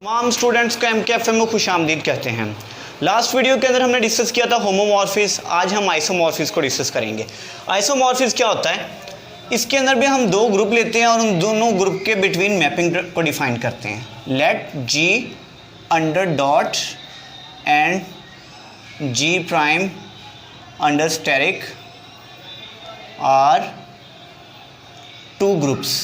तमाम स्टूडेंट्स को MKFM में खुश आमदीद कहते हैं। लास्ट वीडियो के अंदर हमने डिस्कस किया था होमोमॉर्फिस। आज हम आइसोमॉर्फिस को डिस्कस करेंगे। आइसोमॉर्फिस क्या होता है? इसके अंदर भी हम दो ग्रुप लेते हैं और उन दोनों ग्रुप के बिटवीन मैपिंग को डिफाइन करते हैं। Let G under dot and G prime under asterisk are two groups.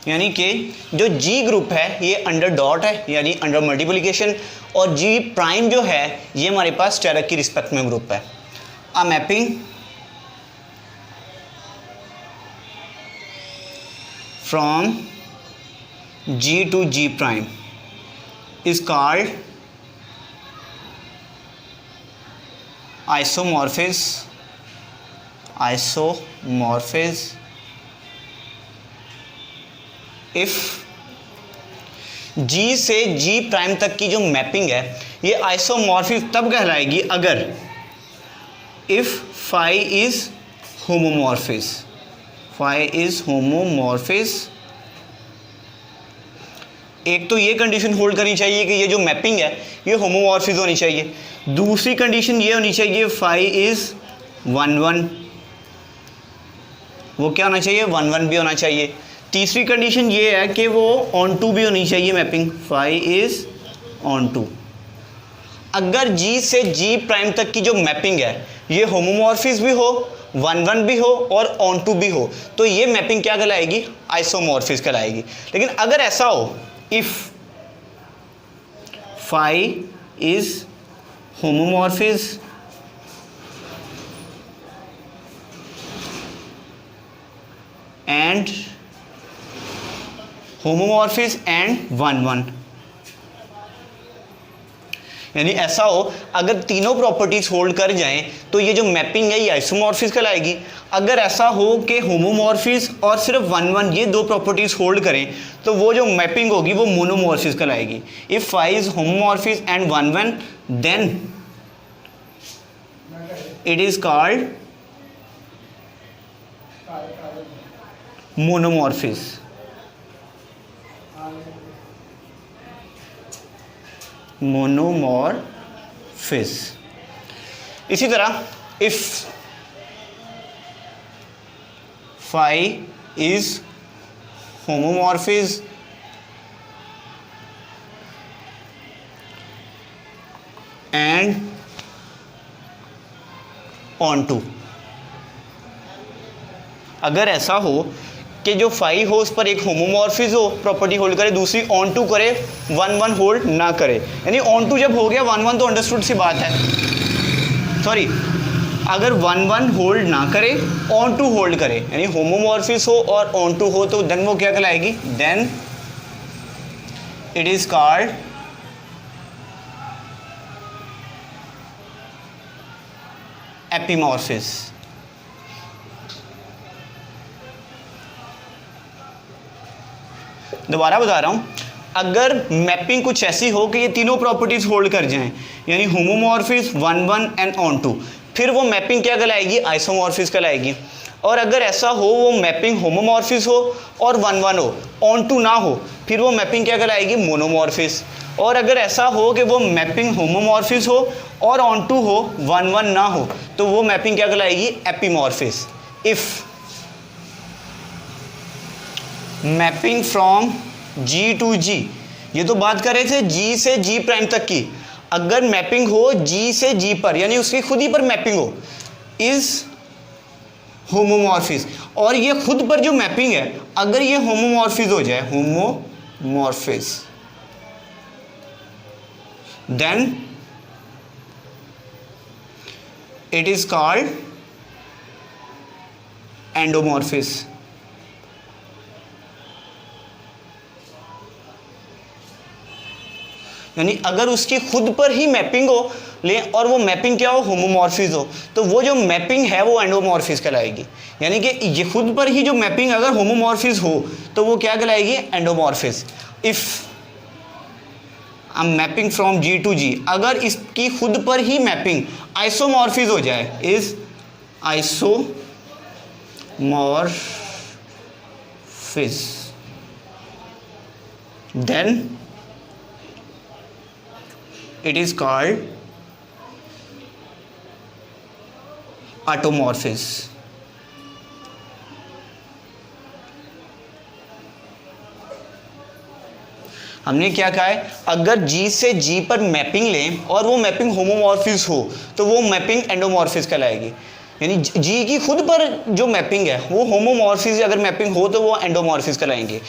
यानी कि जो G ग्रुप है ये अंडर डॉट है यानी अंडर मल्टीप्लिकेशन, और G प्राइम जो है ये हमारे पास स्टेरिक की रिस्पेक्ट में ग्रुप है। A mapping from G to G prime is called isomorphism if G से G प्राइम तक की जो मैपिंग है ये आइसोमॉर्फिस तब कहलाएगी अगर इफ फाई इज होमोमॉर्फिस। एक तो ये कंडीशन होल्ड करनी चाहिए कि ये जो मैपिंग है ये होमोमॉर्फिस होनी चाहिए। दूसरी कंडीशन ये होनी चाहिए फाई इज 1 1। वो क्या होना चाहिए? 1 1 भी होना चाहिए। तीसरी कंडीशन ये है कि वो ऑन टू भी होनी चाहिए mapping, phi is onto. अगर G से G प्राइम तक की जो मैपिंग है ये होमोमॉर्फिस भी हो, 1 1 भी हो और ऑन टू भी हो तो ये मैपिंग क्या कहलाएगी? आइसोमॉर्फिस कहलाएगी। लेकिन अगर ऐसा हो if phi is homomorphism and 1 1, यानी ऐसा हो अगर तीनों प्रॉपर्टीज होल्ड कर जाएं तो ये जो मैपिंग है ये आइसोमॉर्फिस कहलाएगी। अगर ऐसा हो कि होमोमॉर्फिस और सिर्फ 1 1 ये दो प्रॉपर्टीज होल्ड करें तो वो जो मैपिंग होगी वो मोनोमॉर्फिस कहलाएगी। If phi is homomorphism and 1 1 then it is called monomorphism. इसी तरह if phi is homomorphism and onto. अगर ऐसा हो कि जो फाई हो उस पर एक होमोमॉर्फिस हो प्रॉपर्टी होल्ड करे, दूसरी ऑन टू करे, 1 1 होल्ड ना करे। यानी ऑन टू जब हो गया 1 1 तो अंडरस्टूड सी बात है, सॉरी अगर 1 1 होल्ड ना करे ऑन टू होल्ड करे यानी होमोमॉर्फिस हो और ऑन टू हो तो देन वो क्या कहलाएगी? Then it is called epimorphism. दोबारा बता रहा हूँ, अगर मैपिंग कुछ ऐसी हो कि ये तीनों प्रॉपर्टीज होल्ड कर जाएं यानी होमोमॉर्फिस 1 1 एंड ऑन टू, फिर वो मैपिंग क्या कहलाएगी? आइसोमॉर्फिस कहलाएगी। और अगर ऐसा हो वो मैपिंग होमोमॉर्फिस हो और 1 1 हो, ऑन टू ना हो, फिर वो मैपिंग क्या कहलाएगी? मोनोमॉर्फिस। और अगर ऐसा हो कि वो मैपिंग होमोमॉर्फिस हो और ऑन टू हो, 1 1 ना हो, तो वो मैपिंग क्या कहलाएगी? Epimorphism. If mapping from G to G, ये तो बात कर रहे थे G से G प्राइम तक की, अगर मैपिंग हो G से G पर यानी उसकी खुद ही पर मैपिंग हो इज होमोमॉर्फिस, और ये खुद पर जो मैपिंग है अगर ये होमोमॉर्फिस हो जाए, होमोमॉर्फिस, देन इट इज कॉल्ड एंडोमॉर्फिस। यानी अगर उसकी खुद पर ही मैपिंग हो ले और वो मैपिंग क्या हो? होमोमॉर्फिस हो, तो वो जो मैपिंग है वो एंडोमॉर्फिस कहलाएगी। यानी कि ये खुद पर ही जो मैपिंग अगर होमोमॉर्फिस हो तो वो क्या कहलाएगी? Endomorphism. If mapping from G to G, अगर इसकी खुद पर ही मैपिंग आइसोमॉर्फिस हो जाए, is आइसोमॉर्फिस homomorphism, then it is called automorphism. हमने क्या कहा है, अगर G से G पर मैपिंग लें और वो मैपिंग होमोमॉर्फिस हो तो वो मैपिंग एंडोमॉर्फिस कहलाएगी। यानी G की खुद पर जो मैपिंग है वो होमोमॉर्फिस अगर मैपिंग हो तो वो एंडोमॉर्फिस कहलाएंगे,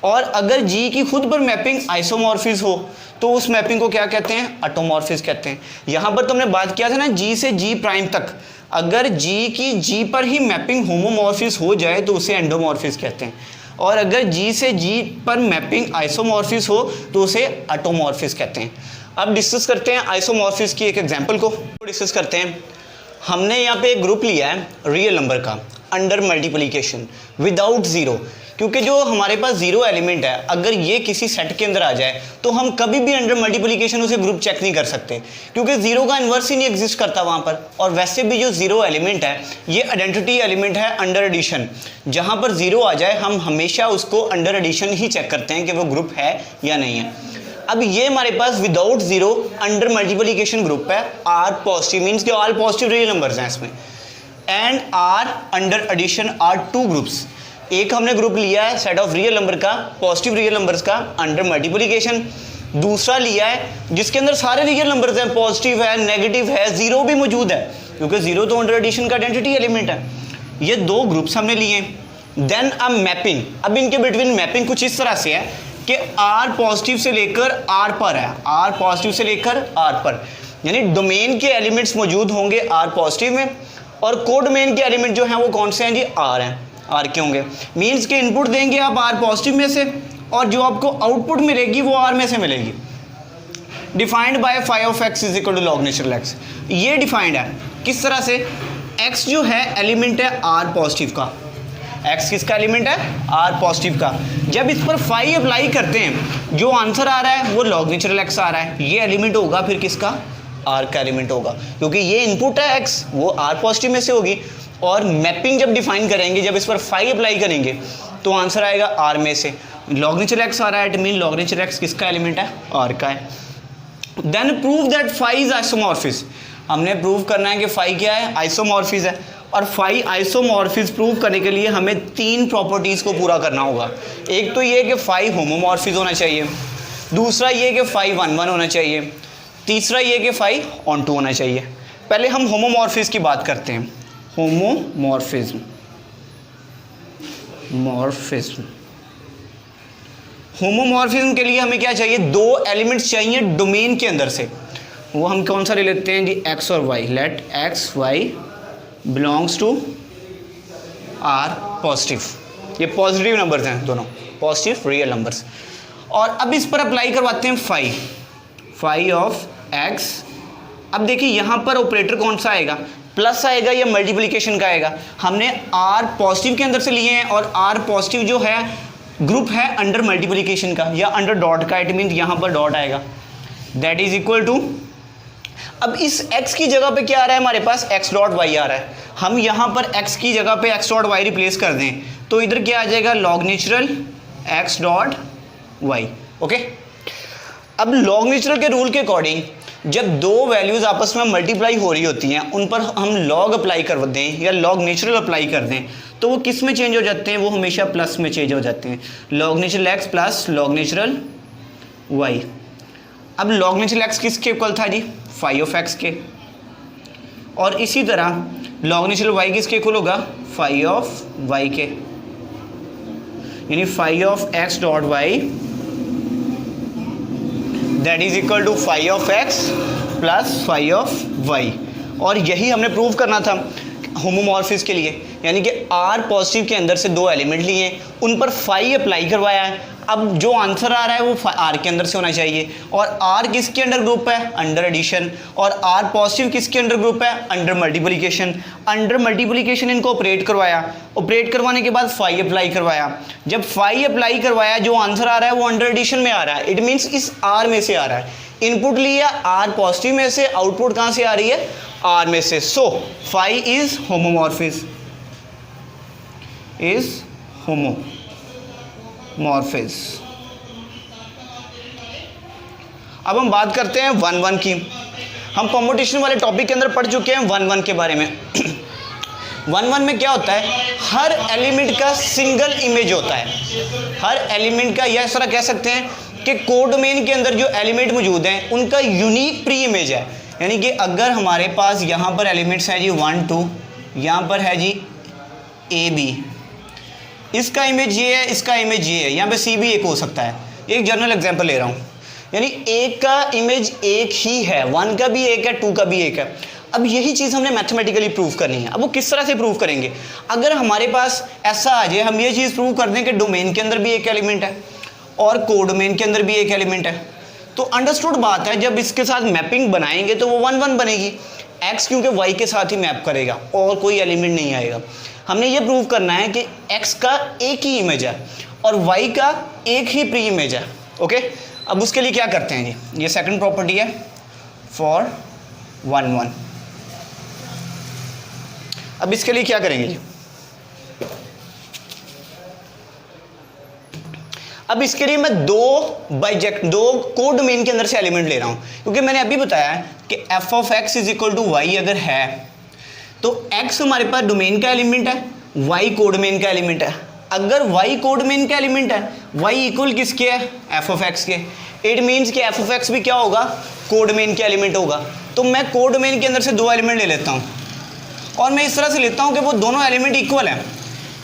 और अगर G की खुद पर मैपिंग आइसोमॉर्फिस हो तो उस मैपिंग को क्या कहते हैं, ऑटोमॉर्फिस कहते हैं। यहाँ पर तुमने बात किया था ना G से G प्राइम तक, अगर G की G पर ही मैपिंग होमोमॉर्फिस हो जाए तो उसे एंडोमॉर्फिस कहते हैं, और अगर G से G पर मैपिंग आइसोमॉर्फिस हो तो उसे ऑटोमॉर्फिस कहते हैं। अब डिस्कस करते हैं आइसोमॉर्फिस की एक एग्जांपल को डिस्कस करते हैं। हमने यहाँ पे एक ग्रुप लिया है रियल नंबर का अंडर मल्टीप्लिकेशन विदाउट ज़ीरो, क्योंकि जो हमारे पास ज़ीरो एलिमेंट है अगर ये किसी सेट के अंदर आ जाए तो हम कभी भी अंडर मल्टीप्लिकेशन उसे ग्रुप चेक नहीं कर सकते, क्योंकि ज़ीरो का इन्वर्स ही नहीं एग्जिस्ट करता वहाँ पर। और वैसे भी जो ज़ीरो एलिमेंट है ये आइडेंटिटी एलिमेंट है अंडर एडिशन, जहाँ पर ज़ीरो आ जाए हम हमेशा उसको अंडर एडिशन ही चेक करते हैं कि वो ग्रुप है या नहीं है। अब ये हमारे पास without zero under multiplication group है, आर पॉजिटिव मीन्स कि ऑल पॉजिटिव रियल नंबर्स हैं इसमें, and R under addition are two groups. एक हमने ग्रुप लिया है सेट ऑफ रियल नंबर का, पॉजिटिव रियल नंबर्स का अंडर मल्टीप्लिकेशन, दूसरा लिया है जिसके अंदर सारे रियल नंबर्स हैं, पॉजिटिव है, नेगेटिव है, ज़ीरो भी मौजूद है, क्योंकि ज़ीरो तो अंडर एडिशन का आइडेंटिटी एलिमेंट है। ये दो ग्रुप्स हमने लिए हैं। देन अब मैपिंग, अब इनके बिटवीन मैपिंग कुछ इस तरह से है कि आर पॉजिटिव से लेकर आर पर है, आर पॉजिटिव से लेकर आर पर, यानी डोमेन के एलिमेंट्स मौजूद होंगे आर पॉजिटिव में, और कोडोमेन के एलिमेंट जो हैं वो कौन से हैं जी, आर हैं, आर के होंगे। मीन्स के इनपुट देंगे आप आर पॉजिटिव में से और जो आपको आउटपुट मिलेगी वो आर में से मिलेगी। Defined by phi of x is equal to log natural x. ये डिफाइंड है किस तरह से, एक्स जो है एलिमेंट है आर पॉजिटिव का, एक्स किसका एलिमेंट है, आर पॉजिटिव का। जब इस पर फाई अप्लाई करते हैं जो आंसर आ रहा है वो लॉग नेचुरल एक्स आ रहा है, ये एलिमेंट होगा फिर किसका, आर का एलिमेंट होगा, क्योंकि ये इनपुट है एक्स वो आर पॉजिटिव में से होगी। और मैपिंग जब डिफाइन करेंगे, जब इस पर फाई अप्लाई करेंगे तो आंसर आएगा आर में से, लॉग नेचुरल एक्स आ रहा है, it mean log natural x किसका एलिमेंट है, आर का है। Then prove that phi is isomorphism. हमने प्रूव करना है कि फाई क्या है, आइसोमॉर्फिस है, और फाई आइसोमॉर्फिस प्रूव करने के लिए हमें तीन प्रॉपर्टीज़ को पूरा करना होगा। एक तो ये कि फाई होमोमॉर्फिस होना चाहिए, दूसरा ये कि फाई 1 1 होना चाहिए, तीसरा ये कि फाई ऑन टू होना चाहिए। पहले हम होमोमॉर्फिस की बात करते हैं। होमोमॉर्फिज्म, मॉर्फिज्म, होमोमॉर्फिज्म के लिए हमें क्या चाहिए, दो एलिमेंट्स चाहिए डोमेन के अंदर से। वो हम कौन सा ले लेते हैं जी, एक्स और y. Let x y belongs to R positive, ये पॉजिटिव नंबर्स हैं दोनों, पॉजिटिव रियल नंबर्स। और अब इस पर अप्लाई करवाते हैं फाई, फाई ऑफ एक्स। अब देखिए यहाँ पर ऑपरेटर कौन सा आएगा, प्लस आएगा या मल्टीप्लिकेशन का आएगा। हमने आर पॉजिटिव के अंदर से लिए हैं और आर पॉजिटिव जो है ग्रुप है अंडर मल्टीप्लिकेशन का या अंडर डॉट का, इट मीन यहाँ पर डॉट आएगा, दैट इज इक्वल टू। अब इस x की जगह पे क्या आ रहा है हमारे पास, x डॉट वाई आ रहा है। हम यहाँ पर x की जगह पे x डॉट वाई रिप्लेस कर दें तो इधर क्या आ जाएगा, log natural x dot y. Okay, अब लॉग नेचुरल के रूल के अकॉर्डिंग जब दो वैल्यूज़ आपस में मल्टीप्लाई हो रही होती हैं उन पर हम लॉग अप्लाई कर दें या लॉग नेचुरल अप्लाई कर दें तो वो किस में चेंज हो जाते हैं, वो हमेशा प्लस में चेंज हो जाते हैं। Log natural x plus log natural y. अब लॉग नेचुरल एक्स किसके इक्वल था जी, फाई ऑफ एक्स के, और इसी तरह लॉग नेचुरल वाई किसके इक्वल होगा, फाई ऑफ वाई के, यानी phi of x dot y that is equal to phi of x plus phi of y. और यही हमने प्रूव करना था होमोमॉर्फिस के लिए, यानी कि आर पॉजिटिव के अंदर से दो एलिमेंट लिए, उन पर फाई अप्लाई करवाया है। अब जो आंसर आ रहा है वो आर के अंदर से होना चाहिए, और आर किसके अंडर ग्रुप है, अंडर एडिशन, और आर पॉजिटिव किसके अंडर ग्रुप है, अंडर मल्टीप्लिकेशन। अंडर मल्टीप्लिकेशन इनको ऑपरेट करवाया, ऑपरेट करवाने के बाद फाई अप्लाई करवाया। जब फाई अप्लाई करवाया जो आंसर आ रहा है वो अंडर एडिशन में आ रहा है, इट मीन्स इस आर में से आ रहा है। इनपुट लिया आर पॉजिटिव में से, आउटपुट कहाँ से आ रही है, आर में से। सो फाई इज होमोमॉर्फिस, इज होमो। मॉर्फिज। अब हम बात करते हैं 1-1 की। हम कॉम्पिटिशन वाले टॉपिक के अंदर पढ़ चुके हैं 1-1 के बारे में। 1-1 में क्या होता है, हर एलिमेंट का सिंगल इमेज होता है। हर एलिमेंट का, या इस तरह कह सकते हैं कि कोडोमेन के अंदर जो एलिमेंट मौजूद हैं उनका यूनिक प्री इमेज है। यानी कि अगर हमारे पास यहाँ पर एलिमेंट्स हैं जी 1 2, यहाँ पर है जी ए बी, इसका इमेज ये है, इसका इमेज ये है, यहाँ पे सी भी एक हो सकता है। एक जनरल एग्जांपल ले रहा हूँ, यानी एक का इमेज एक ही है, 1 का भी एक है, 2 का भी एक है। अब यही चीज़ हमने मैथमेटिकली प्रूव करनी है। अब वो किस तरह से प्रूव करेंगे, अगर हमारे पास ऐसा आ जाए, हम ये चीज़ प्रूव कर दें कि डोमेन के अंदर भी एक एलिमेंट है और कोडोमेन के अंदर भी एक एलिमेंट है, तो अंडरस्टूड बात है जब इसके साथ मैपिंग बनाएंगे तो वो 1-1 बनेगी। x क्योंकि y के साथ ही मैप करेगा और कोई एलिमेंट नहीं आएगा। हमने ये प्रूव करना है कि x का एक ही इमेज है और y का एक ही प्री इमेज है। ओके, अब उसके लिए क्या करते हैं जी, ये सेकंड प्रॉपर्टी है फॉर 1-1। अब इसके लिए क्या करेंगे जी, अब इसके लिए मैं दो कोडोमेन के अंदर से एलिमेंट ले रहा हूं, क्योंकि मैंने अभी बताया कि f of x is equal to y अगर है तो x हमारे पास डोमेन का एलिमेंट है, y कोडोमेन का एलिमेंट है। अगर y कोडोमेन का एलिमेंट है, y इक्वल किसके है, f ऑफ x के, इट मीन्स कि f ऑफ x भी क्या होगा, कोडोमेन के एलिमेंट होगा। तो मैं कोडोमेन के अंदर से दो एलिमेंट ले लेता हूँ और मैं इस तरह से लेता हूँ कि वो दोनों एलिमेंट इक्वल हैं,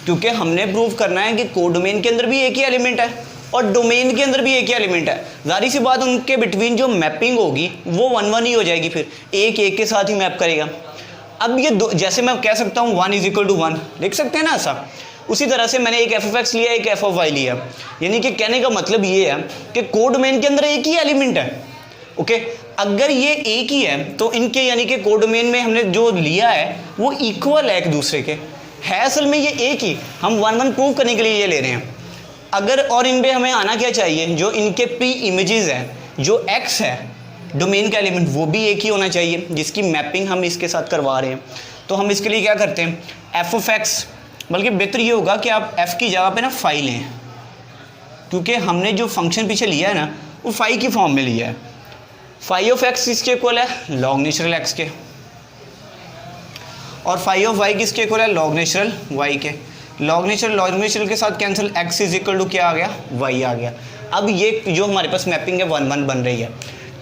क्योंकि हमने प्रूव करना है कि कोडोमेन के अंदर भी एक ही एलिमेंट है और डोमेन के अंदर भी एक ही एलिमेंट है। जाहिर सी बात, उनके बिटवीन जो मैपिंग होगी वो 1-1 ही हो जाएगी, फिर एक एक के साथ ही मैप करेगा। अब ये दो, जैसे मैं कह सकता हूँ 1 इज इक्वल टू 1, लिख सकते हैं ना ऐसा, उसी तरह से मैंने एक एफ ऑफ एक्स लिया, एक एफ ऑफ वाई लिया। यानी कि कहने का मतलब ये है कि कोडोमेन के अंदर एक ही एलिमेंट है। ओके, अगर ये एक ही है तो इनके यानी कि कोडोमेन में हमने जो लिया है वो इक्वल है एक दूसरे के, है असल में ये एक ही, हम 1-1 प्रूव करने के लिए ये ले रहे हैं। अगर और इनमें हमें आना क्या चाहिए, जो इनके प्री इमेजेस हैं, जो x है डोमेन का एलिमेंट वो भी एक ही होना चाहिए, जिसकी मैपिंग हम इसके साथ करवा रहे हैं। तो हम इसके लिए क्या करते हैं, एफ ऑफ एक्स, बल्कि बेहतर ये होगा कि आप f की जगह पे ना फाई लें, क्योंकि हमने जो फंक्शन पीछे लिया है ना वो फाई की फॉर्म में लिया है। फाई ऑफ एक्स किसके इक्वल है, लॉग नेचुरल एक्स के, और फाई ऑफ वाई किसके इक्वल है, लॉग नेचुरल वाई के। लॉग नेचुरल के साथ cancel, x is equal to क्या आ गया, y आ गया। अब ये जो हमारे पास मैपिंग है 1-1 बन रही है।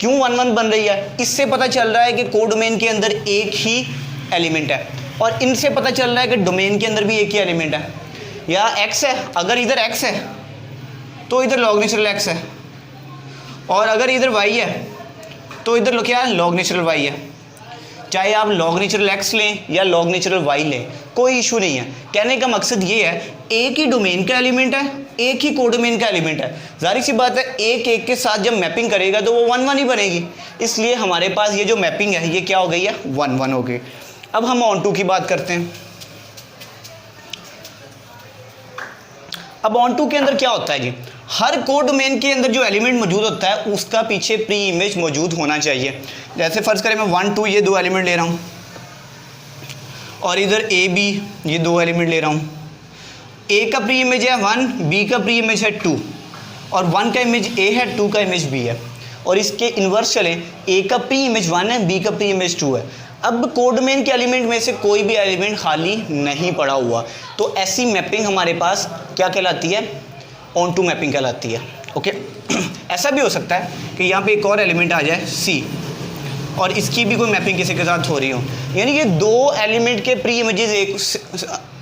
क्यों 1-1 बन रही है, इससे पता चल रहा है कि कोडोमेन के अंदर एक ही एलिमेंट है, और इनसे पता चल रहा है कि डोमेन के अंदर भी एक ही एलिमेंट है। या x है, अगर इधर x है तो इधर लॉग नेचुरल x है, और अगर इधर y है तो इधर क्या है, लॉग नेचुरल y है। चाहे आप लॉग नेचुरल x लें या लॉग नेचुरल y लें, कोई इशू नहीं है। कहने का मकसद ये है, एक ही डोमेन का एलिमेंट है, एक ही कोडोमेन का एलिमेंट है। जाहिर सी बात है एक एक के साथ जब मैपिंग करेगा तो वो 1-1 ही बनेगी, इसलिए हमारे पास ये जो मैपिंग है ये क्या हो गई है, 1-1 हो गई। अब हम ऑन टू की बात करते हैं। अब ऑन टू के अंदर क्या होता है जी, हर कोडोमेन के अंदर जो एलिमेंट मौजूद होता है उसका पीछे प्री इमेज मौजूद होना चाहिए। जैसे फर्ज करें मैं 1 2 ये दो एलिमेंट ले रहा हूँ, और इधर ए बी ये दो एलिमेंट ले रहा हूँ। ए का प्री इमेज है 1, बी का प्री इमेज है 2, और 1 का इमेज ए है, 2 का इमेज बी है। और इसके इन्वर्स चलें, ए का प्री इमेज 1 है, बी का प्री इमेज 2 है। अब कोडोमेन के एलिमेंट में से कोई भी एलिमेंट खाली नहीं पड़ा हुआ, तो ऐसी मैपिंग हमारे पास क्या कहलाती है, ऑन टू मैपिंग कहलाती है। ओके, ऐसा भी हो सकता है कि यहाँ पे एक और एलिमेंट आ जाए सी, और इसकी भी कोई मैपिंग किसी के साथ हो रही हो, यानी कि दो एलिमेंट के प्री इमेजेस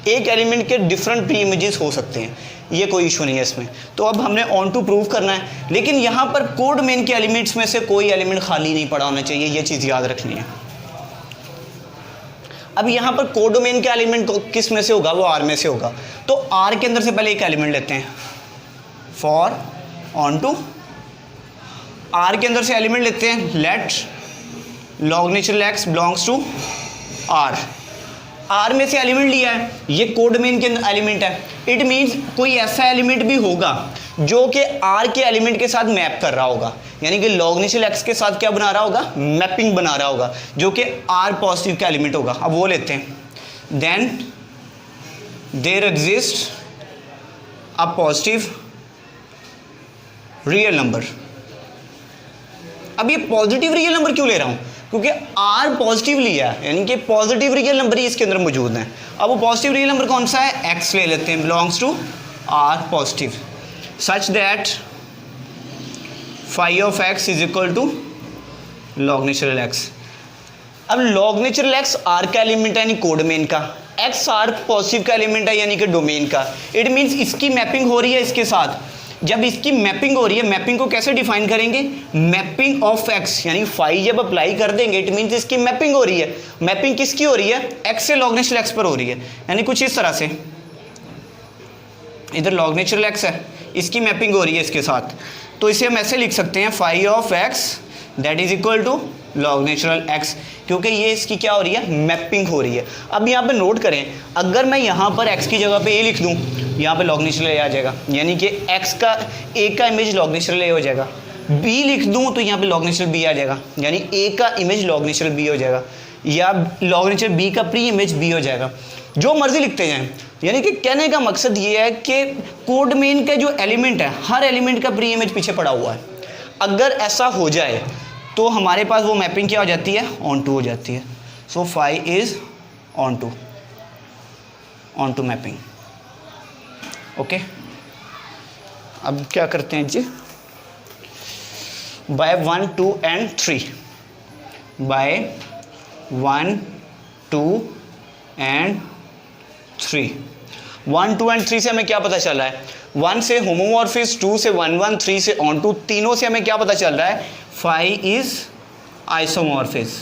एक एलिमेंट के डिफरेंट प्री इमेजेस हो सकते हैं, ये कोई इशू नहीं है इसमें। तो अब हमने ऑन टू प्रूव करना है, लेकिन यहाँ पर कोडोमेन के एलिमेंट्स में से कोई एलिमेंट खाली नहीं पड़ा होना चाहिए, ये चीज़ याद रखनी है। अब यहाँ पर कोडोमेन के एलिमेंट किस में से होगा, वो आर में से होगा। तो आर के अंदर से पहले एक एलिमेंट लेते हैं, फॉर ऑन टू आर के अंदर से एलिमेंट लेते हैं, let log natural x belongs to R. R में से एलिमेंट लिया है, ये कोडोमेन के एलिमेंट है, इट मीन्स कोई ऐसा एलिमेंट भी होगा जो कि आर के एलिमेंट के साथ मैप कर रहा होगा, यानी कि लॉग नेचुरल एक्स के साथ क्या बना रहा होगा, मैपिंग बना रहा होगा, जो कि आर पॉजिटिव का एलिमेंट होगा। अब वो लेते हैं, then there exist a positive real number. अब ये पॉजिटिव रियल नंबर क्यों ले रहा हूँ, क्योंकि आर पॉजिटिव लिया है, यानी कि पॉजिटिव रियल नंबर ही इसके अंदर मौजूद है। अब वो पॉजिटिव रियल नंबर कौन सा है, एक्स ले लेते हैं, belongs to R positive, such that phi of x is equal to log natural x. अब लॉग नेचुरल एक्स आर का एलिमेंट है यानी कोडोमेन का, एक्स आर पॉजिटिव का एलिमेंट है यानी कि डोमेन का। इट मीन्स इसकी मैपिंग हो रही है इसके साथ। जब इसकी मैपिंग हो रही है, मैपिंग को कैसे डिफाइन करेंगे, मैपिंग ऑफ एक्स, यानी फाई जब अप्लाई कर देंगे इट मीन्स इसकी मैपिंग हो रही है। मैपिंग किसकी हो रही है, एक्स से लॉग नेचुरल एक्स पर हो रही है, यानी कुछ इस तरह से, इधर लॉग नेचुरल एक्स है, इसकी मैपिंग हो रही है इसके साथ, तो इसे हम ऐसे लिख सकते हैं phi of x that is equal to log natural x, क्योंकि ये इसकी क्या हो रही है, मैपिंग हो रही है। अब यहाँ पे नोट करें, अगर मैं यहाँ पर x की जगह पे a लिख दूँ, यहाँ पे लॉग नेचुरल a आ जाएगा, यानी कि x का a का इमेज लॉग नेचुरल a हो जाएगा। b लिख दूँ तो यहाँ पे लॉग नेचुरल b आ जाएगा, यानी a का इमेज लॉग नेचुरल b हो जाएगा, या लॉग नेचुरल b का प्री इमेज b हो जाएगा, जो मर्जी लिखते जाएं। यानी कि कहने का मकसद ये है कि कोड मेन का जो एलिमेंट है, हर एलिमेंट का प्री इमेज पीछे पड़ा हुआ है। अगर ऐसा हो जाए तो हमारे पास वो मैपिंग क्या हो जाती है, ऑन टू हो जाती है। So phi is onto mapping. Okay, अब क्या करते हैं जी, by 1 2 and 3, by 1 2 and 3, 1 2 and 3 से हमें क्या पता चल रहा है, 1 से होमोमॉर्फिस, 2 से 1 1, 3 से ऑन टू, तीनों से हमें क्या पता चल रहा है, फाई इज आइसोमॉर्फिस।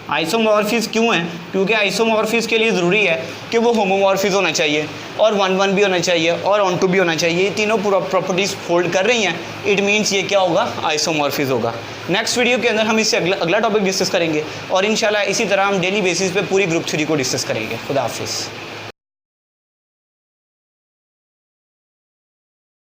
आइसोमॉर्फिस क्यों है, क्योंकि आइसोमॉर्फिस के लिए ज़रूरी है कि वो होमोमॉर्फिस होना चाहिए और 1 1 भी होना चाहिए और ऑन टू भी होना चाहिए। ये तीनों प्रॉपर्टीज़ होल्ड कर रही हैं, इट मीन्स ये क्या होगा, आइसोमॉर्फिस होगा। नेक्स्ट वीडियो के अंदर हम इससे अगला टॉपिक डिस्कस करेंगे और इंशाल्लाह इसी तरह हम डेली बेसिस पे पूरी ग्रुप 3 को डिस्कस करेंगे। खुदा हाफिज़।